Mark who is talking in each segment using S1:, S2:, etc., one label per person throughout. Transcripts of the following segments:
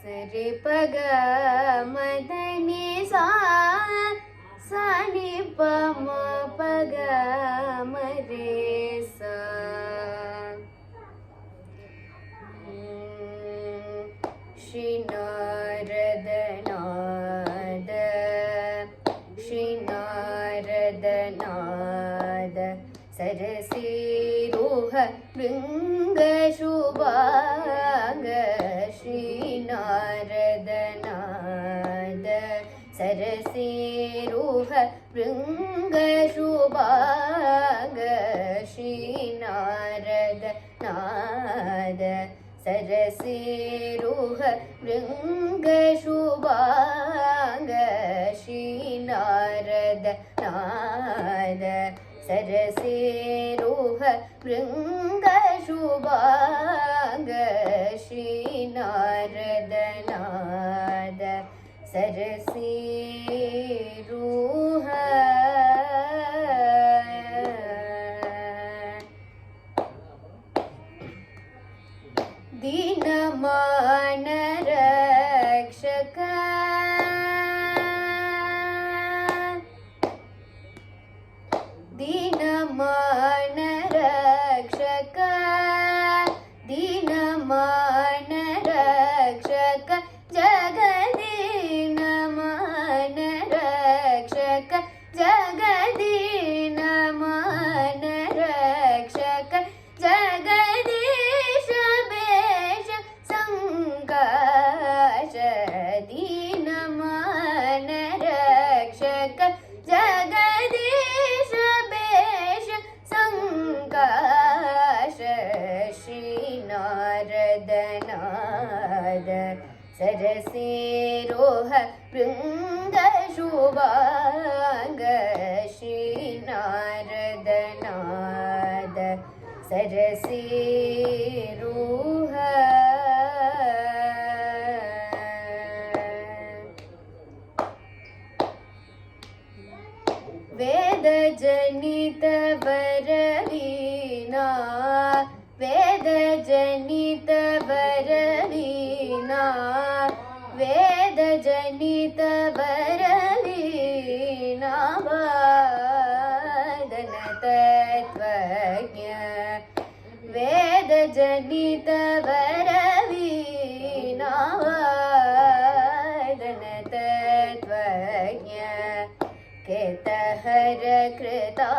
S1: सरि पग मदनि सा नि प म पग मरे सा श्री नारद नाद सरसीरुह भृंग शुभांग श्री नारद नाद सरसीरुह भृंग शुभांग श्री नारद नाद सरसीरुह भृंग शुभांग श्री नारद नाद सरसीरुह भृंग शुभांग श्री नारद नाद सरसीरुह दीनमान रक्षक दीनमान रक्षक दीनमान रक्षक जगदीनमान रक्षक जगदीनमान रक्षक जगदीश बेश संकाश दीनमान रक्षक जगदीश बेश संकाश श्री नारद नाद सरसीरुह भृंग शुभांग श्री नारद नाद सरसीरुह वेद जनित वरवीणा वेद जनित वरवीणा वेद जनित वरवीणा वादन तत्त्वज्ञ वेद जनित वरवीणा वादन तत्त्वज्ञ केतहर कृता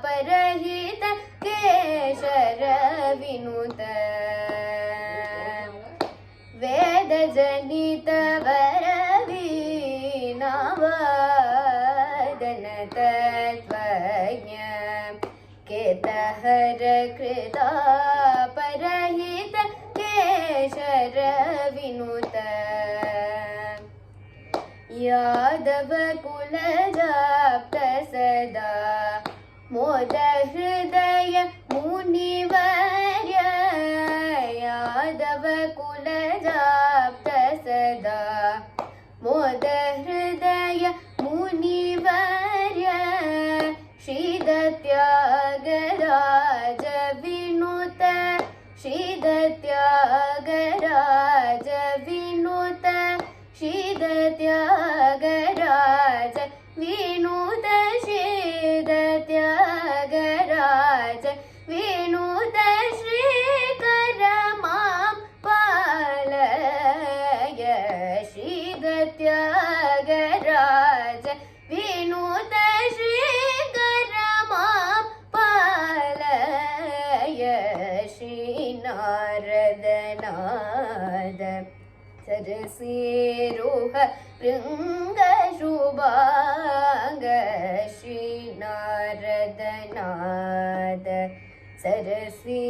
S1: परहित केशर विनुत वेद जनित वरवीणा वादन तत्त्वज्ञ केतहर कृता परहित केशर विनुत यादव कुल जाप्त सदा मोद हृदय मुनिवर्य यादव कुल जाप्त सदा मोद हृदय मुनिवर्य श्रीदत्यागराज विनुत श्रीदत्यागराज विनुत श्रीदत्यागराज विनुत श्रीदत्यागराज विनुत श्रीकर मां पालय श्रीदत्यागराज विनुत श्रीकर मां पालय श्री नारद नाद सरसीरुह भृंग शुभांग श्री नारद नाद सरसी